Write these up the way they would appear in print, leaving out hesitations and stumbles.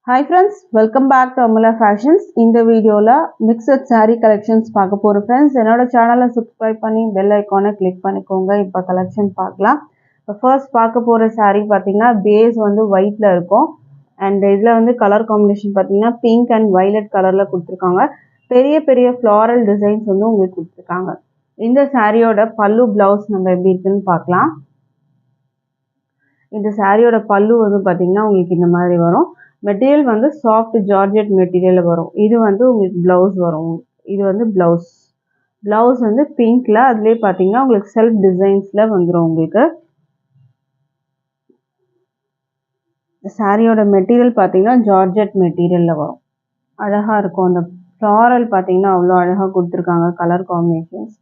Hi friends, welcome back to Amula Fashions. இந்த வீடியோல mixed saree collections பார்க்க போறோம் friends. என்னோட சேனலை subscribe பண்ணி bell icon click பண்ணிக்கோங்க. இப்போ collection பார்க்கலாம். First பார்க்க போற saree பாத்தீங்கன்னா base வந்து whiteல இருக்கும். And இதுல வந்து color combination பாத்தீங்கன்னா pink and violet colorல கொடுத்திருக்காங்க. பெரிய பெரிய floral designs வந்து உங்களுக்கு கொடுத்திருக்காங்க. இந்த சாரியோட பல்லு blouse நம்ம எப்படி இருக்குன்னு பார்க்கலாம். இந்த சாரியோட பல்லு வந்து பாத்தீங்கன்னா உங்களுக்கு இந்த மாதிரி வரும். மெட்டீரியல் வந்து சாஃப்ட் ஜார்ஜெட் மெட்டீரியல்ல வரும். இது வந்து உங்களுக்கு ப்ளவுஸ் வரும். இது வந்து ப்ளவுஸ் வந்து பிங்க்ல அதுலயே பாத்தீங்கன்னா உங்களுக்கு செல்ஃப் டிசைன்ஸ்ல வந்துரும் உங்களுக்கு. சாரியோட மெட்டீரியல் பாத்தீங்கன்னா ஜார்ஜெட் மெட்டீரியல்ல வரும். அழகா இருக்கும். அந்த ஃப்ளாரல் பாத்தீங்கன்னா அவ்வளோ அழகா கொடுத்துருக்காங்க கலர் காம்பினேஷன்ஸ்.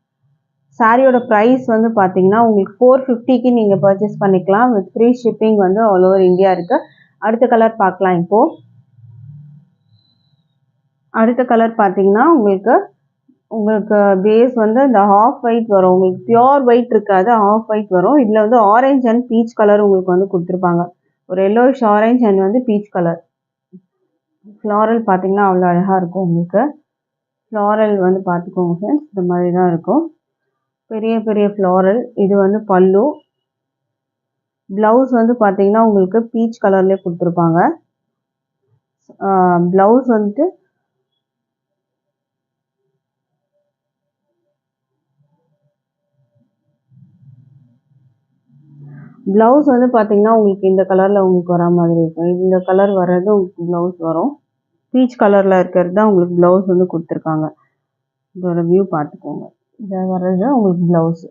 சாரியோட ப்ரைஸ் வந்து பாத்தீங்கன்னா உங்களுக்கு 450க்கு நீங்க பர்ச்சேஸ் பண்ணிக்கலாம். வித் ஃப்ரீ ஷிப்பிங் வந்து ஆல் ஓவர் இந்தியா இருக்கு. அடுத்த கலர் பார்க்கலாம். இப்போ அடுத்த கலர் பாத்தீங்கன்னா உங்களுக்கு பேஸ் வந்து இந்த ஹாஃப் ஒயிட் வரும். உங்களுக்கு பியோர் ஒயிட் இருக்காது, ஹாஃப் ஒயிட் வரும். இதுல வந்து ஆரஞ்சு அண்ட் பீச் கலர் உங்களுக்கு வந்து கொடுத்துருப்பாங்க. ஒரு எல்லோயிஷ் ஆரஞ்சு அண்ட் வந்து பீச் கலர். ஃப்ளாரல் பாத்தீங்கன்னா அவ்வளோ அழகா இருக்கும். உங்களுக்கு ஃப்ளாரல் வந்து பார்த்துக்கோங்க ஃப்ரெண்ட்ஸ், இந்த மாதிரி தான் இருக்கும். பெரிய பெரிய ஃப்ளாரல். இது வந்து பல்லு. பிளவுஸ் வந்து பாத்தீங்கன்னா உங்களுக்கு பீச் கலர்லயே கொடுத்துருப்பாங்க. பிளவுஸ் வந்துட்டு பாத்தீங்கன்னா உங்களுக்கு இந்த கலர்ல உங்களுக்கு வர மாதிரி இருக்கும். இந்த கலர் வர்றது உங்களுக்கு பிளவுஸ் வரும். பீச் கலர்ல இருக்கிறது தான் உங்களுக்கு பிளவுஸ் வந்து கொடுத்துருக்காங்க. இதோட வியூ பார்த்துக்கோங்க. இதை வர்றது உங்களுக்கு பிளவுஸ்.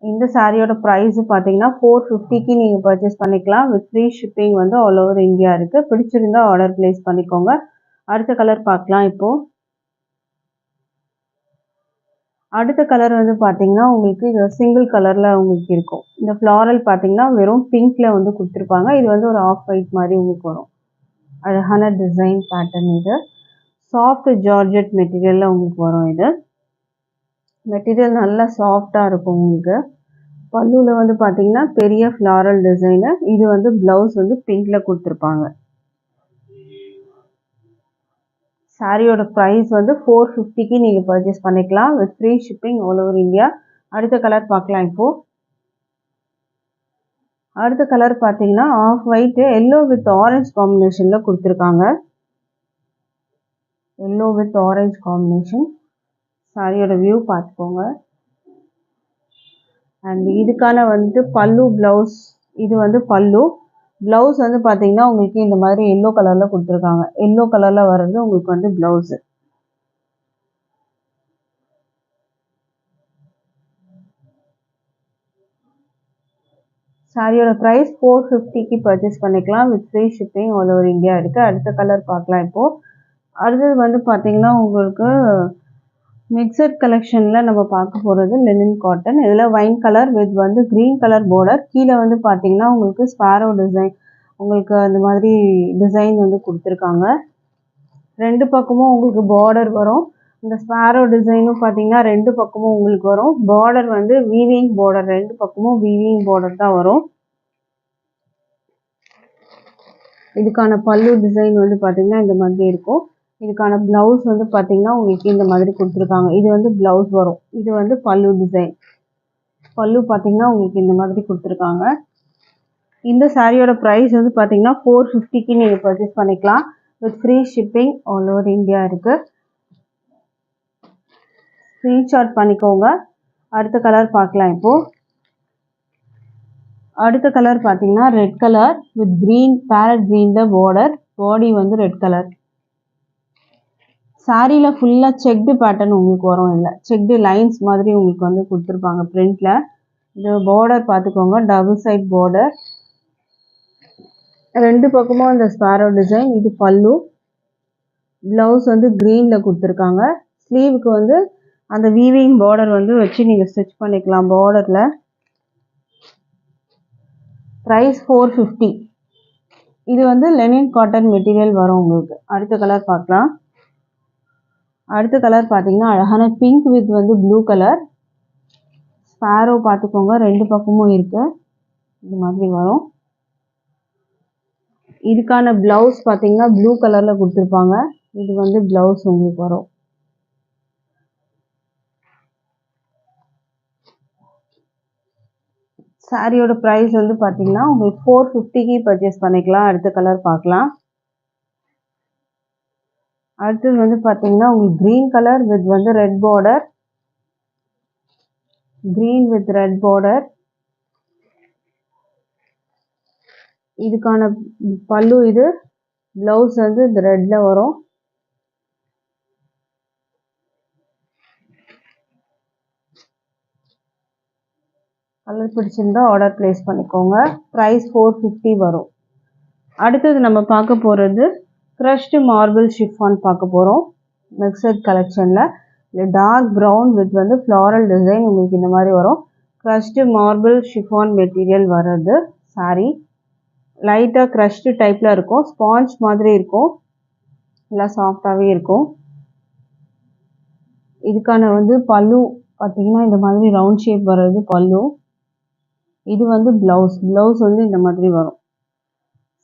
இந்த சாரியோட ப்ரைஸ் பார்த்தீங்கன்னா 450க்கு நீங்கள் பர்ச்சேஸ் பண்ணிக்கலாம். வித் ஃப்ரீ ஷிப்பிங் வந்து ஆல் ஓவர் இந்தியா இருக்குது. பிடிச்சிருந்தா ஆர்டர் பிளேஸ் பண்ணிக்கோங்க. அடுத்த கலர் பார்க்கலாம். இப்போது அடுத்த கலர் வந்து பார்த்தீங்கன்னா உங்களுக்கு இது சிங்கிள் கலரில் உங்களுக்கு இருக்கும். இந்த ஃப்ளாரல் பார்த்தீங்கன்னா வெறும் பிங்க்கில் வந்து கொடுத்துருப்பாங்க. இது வந்து ஒரு ஆஃப் ஒயிட் மாதிரி உங்களுக்கு வரும். அழகான டிசைன் பேட்டர்ன். இது சாஃப்ட் ஜார்ஜெட் மெட்டீரியலில் உங்களுக்கு வரும். இது மெட்டீரியல் நல்லா சாஃப்டாக இருக்கும். உங்களுக்கு பல்லுவில் வந்து பார்த்தீங்கன்னா பெரிய ஃப்ளாரல் டிசைனு. இது வந்து பிளவுஸ் வந்து பிங்க்ல கொடுத்துருப்பாங்க. சாரியோட ப்ரைஸ் வந்து 450க்கு நீங்கள் பர்ச்சேஸ் பண்ணிக்கலாம். With free shipping all over India. அடுத்த கலர் பார்க்கலாம். இப்போது அடுத்த கலர் பார்த்தீங்கன்னா off white yellow with orange காம்பினேஷனில் கொடுத்துருக்காங்க. Yellow with orange combination. சாரியோட வியூ பார்த்துக்கோங்க. அண்ட் இதுக்கான வந்து பல்லு பிளவுஸ். இது வந்து பல்லு. பிளவுஸ் வந்து பார்த்தீங்கன்னா உங்களுக்கு இந்த மாதிரி எல்லோ கலரில் கொடுத்துருக்காங்க. எல்லோ கலரில் வர்றது உங்களுக்கு வந்து பிளவுஸ். சாரியோட ப்ரைஸ் 450க்கு பர்ச்சேஸ் பண்ணிக்கலாம். With free shipping all over India இருக்குது. அடுத்த கலர் பார்க்கலாம். இப்போது அடுத்தது வந்து பார்த்தீங்கன்னா உங்களுக்கு மிக்சட் கலெக்ஷனில் நம்ம பார்க்க போகிறது லெனின் காட்டன். இதில் வைன் கலர் வித் வந்து க்ரீன் கலர் பார்டர். கீழே வந்து பார்த்தீங்கன்னா உங்களுக்கு ஸ்பாரோ டிசைன் உங்களுக்கு அந்த மாதிரி டிசைன் வந்து கொடுத்துருக்காங்க. ரெண்டு பக்கமும் உங்களுக்கு பார்டர் வரும். இந்த ஸ்பாரோ டிசைனும் பார்த்தீங்கன்னா ரெண்டு பக்கமும் உங்களுக்கு வரும். பார்டர் வந்து வீவிங் பார்டர். ரெண்டு பக்கமும் வீவிங் பார்டர் தான் வரும். இதுக்கான பல்லு டிசைன் வந்து பார்த்தீங்கன்னா இந்த மாதிரி இருக்கும். இதுக்கான பிளவுஸ் வந்து பார்த்தீங்கன்னா உங்களுக்கு இந்த மாதிரி கொடுத்துருக்காங்க. இது வந்து பிளவுஸ் வரும். இது வந்து பல்லு டிசைன். பல்லு பார்த்தீங்கன்னா உங்களுக்கு இந்த மாதிரி கொடுத்துருக்காங்க. இந்த சாரியோட ப்ரைஸ் வந்து பார்த்தீங்கன்னா 450க்கு நீங்கள் பர்ச்சேஸ் பண்ணிக்கலாம். With free shipping all over India இருக்குது. ஸ்க்ரீன்ஷாட் பண்ணிக்கோங்க. அடுத்த கலர் பார்க்கலாம். இப்போது அடுத்த கலர் பார்த்தீங்கன்னா red colour with green farad க்ரீனில் பார்டர். பாடி வந்து ரெட் கலர். சாரியில் ஃபுல்லாக செக்டு பேட்டர்ன் உங்களுக்கு வரும். இல்லை செக்டு லைன்ஸ் மாதிரி உங்களுக்கு வந்து கொடுத்துருப்பாங்க பிரிண்டில். இது பார்டர் பார்த்துக்கோங்க. Double side border. ரெண்டு பக்கமும் அந்த ஸ்பாரோ டிசைன். இது பல்லு. பிளவுஸ் வந்து க்ரீனில் கொடுத்துருக்காங்க. ஸ்லீவுக்கு வந்து அந்த வீவிங் பார்டர் வந்து வச்சு நீங்கள் ஸ்டிச் பண்ணிக்கலாம் பார்டரில். ப்ரைஸ் 450. இது வந்து லெனின் காட்டன் மெட்டீரியல் வரும் உங்களுக்கு. அடுத்த கலர் பார்க்கலாம். அடுத்த கலர் பார்த்தீங்கன்னா அழகான பிங்க் வித் வந்து ப்ளூ கலர். ஸ்பாரோ பார்த்துக்கோங்க. ரெண்டு பக்கமும் இருக்குது. இந்த மாதிரி வரும். இதுக்கான ப்ளவுஸ் பார்த்தீங்கன்னா ப்ளூ கலரில் கொடுத்துருப்பாங்க. இது வந்து ப்ளவுஸ் உங்களுக்கு வரும். சாரியோட ப்ரைஸ் வந்து பார்த்தீங்கன்னா உங்களுக்கு 450க்கு பர்ச்சேஸ் பண்ணிக்கலாம். அடுத்த கலர் பார்க்கலாம். அடுத்தது வந்து பார்த்தீங்கன்னா உங்களுக்கு க்ரீன் கலர் வித் வந்து red border, green with red border. இதுக்கான பல்லு இது. ப்ளவுஸ் வந்து இந்த ரெட்ல வரும். கலர் பிடிச்சிருந்தா ஆர்டர் பிளேஸ் பண்ணிக்கோங்க. ப்ரைஸ் 450 வரும். அடுத்தது நம்ம பார்க்க போகிறது க்ரஷ்டு மார்பிள் ஷிஃபான் பார்க்க போகிறோம். மிக்சட் கலெக்ஷனில் இல்லை டார்க் ப்ரௌன் வித் வந்து ஃப்ளாரல் டிசைன் உங்களுக்கு இந்த மாதிரி வரும். க்ரஷ்டு மார்பிள் ஷிஃபான் மெட்டீரியல் வர்றது சாரீ. லைட்டாக க்ரஷ்டு டைப்பில் இருக்கும். ஸ்பாஞ்ச் மாதிரி இருக்கும். நல்லா சாஃப்டாகவே இருக்கும். இதுக்கான வந்து பல்லு பார்த்தீங்கன்னா இந்த மாதிரி ரவுண்ட் ஷேப் வர்றது பல்லு. இது வந்து ப்ளவுஸ் வந்து இந்த மாதிரி வரும்.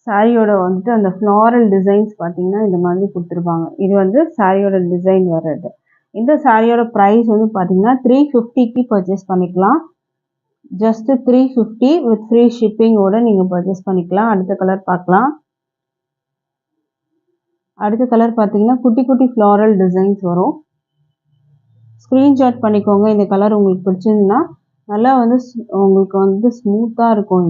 சாரியோட வந்துட்டு அந்த ஃப்ளாரல் டிசைன்ஸ் பார்த்தீங்கன்னா இந்த மாதிரி கொடுத்துருப்பாங்க. இது வந்து சாரியோட டிசைன் வர்றது. இந்த சாரியோட ப்ரைஸ் வந்து பார்த்தீங்கன்னா 350க்கு பர்ச்சேஸ் பண்ணிக்கலாம். ஜஸ்ட் 350 வித் ஃப்ரீ ஷிப்பிங்கோட நீங்கள் பர்ச்சேஸ் பண்ணிக்கலாம். அடுத்த கலர் பார்க்கலாம். அடுத்த கலர் பார்த்தீங்கன்னா குட்டி குட்டி ஃப்ளாரல் டிசைன்ஸ் வரும். ஸ்க்ரீன்ஷாட் பண்ணிக்கோங்க. இந்த கலர் உங்களுக்கு பிடிச்சிருந்துன்னா நல்லா வந்து உங்களுக்கு வந்து ஸ்மூத்தாக இருக்கும்.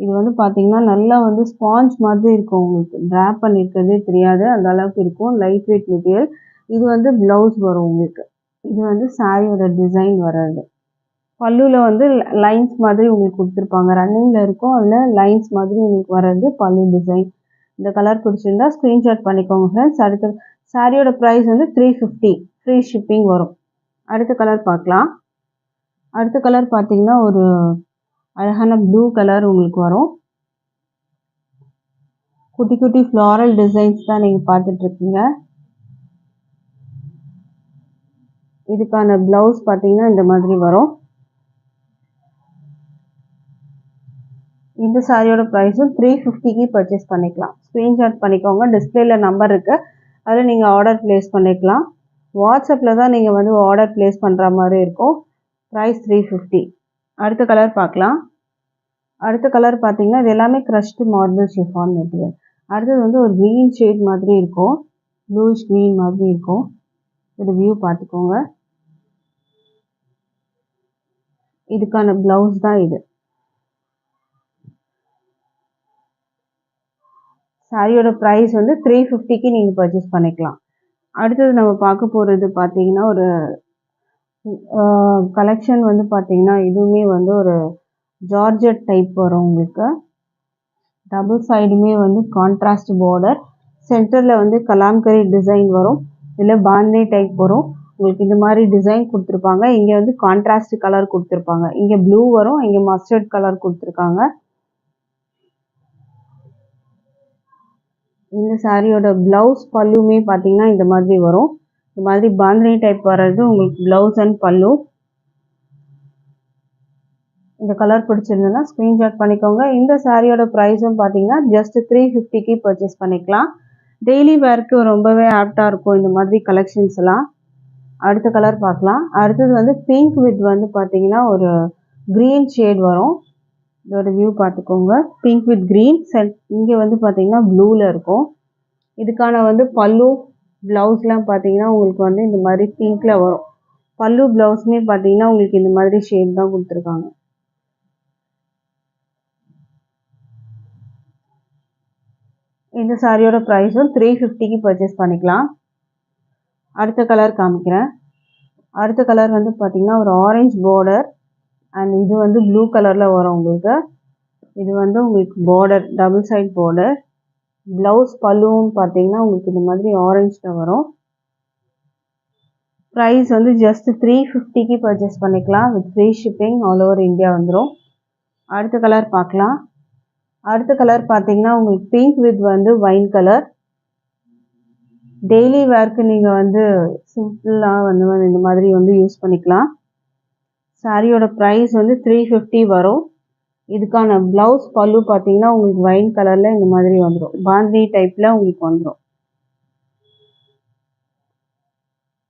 இது வந்து பார்த்தீங்கன்னா நல்லா வந்து ஸ்பாஞ்ச் மாதிரி இருக்கும். உங்களுக்கு ட்ராப் பண்ணியிருக்கிறதே தெரியாது, அந்த அளவுக்கு இருக்கும். Light weight material. இது வந்து ப்ளவுஸ் வரும் உங்களுக்கு. இது வந்து சாரியோட டிசைன் வர்றது. பல்லுவில் வந்து லைன்ஸ் மாதிரி உங்களுக்கு கொடுத்துருப்பாங்க. ரன்னிங்கில் இருக்கும். அதில் லைன்ஸ் மாதிரி உங்களுக்கு வர்றது பல்லு டிசைன். இந்த கலர் பிடிச்சிருந்தா ஸ்க்ரீன்ஷாட் பண்ணிக்கோங்க ஃப்ரெண்ட்ஸ். அடுத்த சாரியோட ப்ரைஸ் வந்து 350 ஃப்ரீ ஷிப்பிங் வரும். அடுத்த கலர் பார்க்கலாம். அடுத்த கலர் பார்த்தீங்கன்னா ஒரு அழகான ப்ளூ கலர் உங்களுக்கு வரும். குட்டி குட்டி ஃப்ளாரல் டிசைன்ஸ் தான் நீங்கள் பார்த்துட்ருக்கீங்க. இதுக்கான ப்ளவுஸ் பார்த்தீங்கன்னா இந்த மாதிரி வரும். இந்த சாரியோட ப்ரைஸும் 350க்கு பர்ச்சேஸ் பண்ணிக்கலாம். ஸ்க்ரீன்ஷாட் பண்ணிக்கோங்க. டிஸ்பிளேல நம்பர் இருக்குது, அதில் நீங்கள் ஆர்டர் ப்ளேஸ் பண்ணிக்கலாம். வாட்ஸ்அப்பில் தான் நீங்கள் வந்து ஆர்டர் ப்ளேஸ் பண்ணுற மாதிரி இருக்கும். ப்ரைஸ் 350. அடுத்த கலர் பார்க்கலாம். அடுத்த கலர் பார்த்தீங்கன்னா இது எல்லாமே க்ரஷ்டு மார்பிள் ஷிஃபான் மெட்டீரியல். அடுத்தது வந்து ஒரு க்ரீன் ஷேட் மாதிரி இருக்கும். ப்ளூஷ் க்ரீன் மாதிரி இருக்கும். இது வியூ பார்த்துக்கோங்க. இதுக்கான ப்ளவுஸ் தான் இது. சாரியோட ப்ரைஸ் வந்து 350க்கு நீங்கள் பர்ச்சேஸ் பண்ணிக்கலாம். அடுத்தது நம்ம பார்க்க போகிறது பார்த்தீங்கன்னா ஒரு கலெக்ஷன் வந்து பார்த்தீங்கன்னா இதுவுமே வந்து ஒரு ஜார்ஜெட் டைப் வரும் உங்களுக்கு. டபுள் சைடுமே வந்து கான்ட்ராஸ்ட் பார்டர். சென்டரில் வந்து கலாம்கரி டிசைன் வரும். இதில் பாண்டே டைப் வரும். உங்களுக்கு இந்த மாதிரி டிசைன் கொடுத்துருப்பாங்க. இங்கே வந்து கான்ட்ராஸ்ட் கலர் கொடுத்துருப்பாங்க. இங்கே ப்ளூ வரும், இங்கே மஸ்டர்ட் கலர் கொடுத்துருக்காங்க. இந்த சாரியோட ப்ளவுஸ் பல்லுமே பார்த்தீங்கன்னா இந்த மாதிரி வரும். இந்த மாதிரி பாந்தினி டைப் வர்றது உங்களுக்கு ப்ளவுஸ் அண்ட் பல்லு. இந்த கலர் பிடிச்சிருந்ததுன்னா ஸ்க்ரீன்ஷாட் பண்ணிக்கோங்க. இந்த சாரியோட ப்ரைஸும் பார்த்தீங்கன்னா ஜஸ்ட் 350க்கு பர்ச்சேஸ் பண்ணிக்கலாம். டெய்லி வேர்க்கு ரொம்பவே ஆப்டாக இருக்கும் இந்த மாதிரி கலெக்ஷன்ஸ் எல்லாம். அடுத்த கலர் பார்க்கலாம். அடுத்தது வந்து பிங்க் வித் வந்து பார்த்தீங்கன்னா ஒரு க்ரீன் ஷேட் வரும். இதோட வியூ பார்த்துக்கோங்க. Pink with green. இங்கே வந்து பார்த்தீங்கன்னா ப்ளூவில் இருக்கும். இதுக்கான வந்து பல்லு ப்ளவுஸ்லாம் பார்த்தீங்கன்னா உங்களுக்கு வந்து இந்த மாதிரி பிங்க்கில் வரும். பல்லு ப்ளவுஸுமே பார்த்தீங்கன்னா உங்களுக்கு இந்த மாதிரி ஷேட் தான் கொடுத்துருக்காங்க. இந்த சாரியோட ப்ரைஸும் 350க்கு பர்ச்சேஸ் பண்ணிக்கலாம். அடுத்த கலர் காமிக்கிறேன். அடுத்த கலர் வந்து பார்த்தீங்கன்னா ஒரு ஆரஞ்சு பார்டர் அண்ட் இது வந்து ப்ளூ கலரில் வரும் உங்களுக்கு. இது வந்து உங்களுக்கு border double side border. Blouse பல்லுவும் பார்த்தீங்கன்னா உங்களுக்கு இந்த மாதிரி ஆரஞ்சில் வரும். ப்ரைஸ் வந்து ஜஸ்ட் 350க்கு பர்ச்சேஸ் பண்ணிக்கலாம். With free shipping all over India வந்துடும். அடுத்த கலர் பார்க்கலாம். அடுத்த கலர் பார்த்தீங்கன்னா உங்களுக்கு பிங்க் வித் வந்து வைன் கலர். டெய்லி வேர்க்கு நீங்கள் வந்து சிம்பிளாக வந்து இந்த மாதிரி வந்து யூஸ் பண்ணிக்கலாம். சாரியோட ப்ரைஸ் வந்து 350 வரும். இதுக்கான ப்ளவுஸ் பல்லு பார்த்தீங்கன்னா உங்களுக்கு வைன் கலரில் இந்த மாதிரி வந்துடும். பாந்தி டைப்பில் உங்களுக்கு வந்துடும்.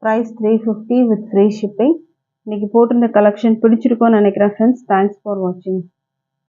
Price 350 with free shipping. இன்றைக்கி போட்டிருந்த கலெக்ஷன் பிடிச்சிருக்கோன்னு நினைக்கிறேன் ஃப்ரெண்ட்ஸ். தேங்க்ஸ் ஃபார் வாட்சிங்.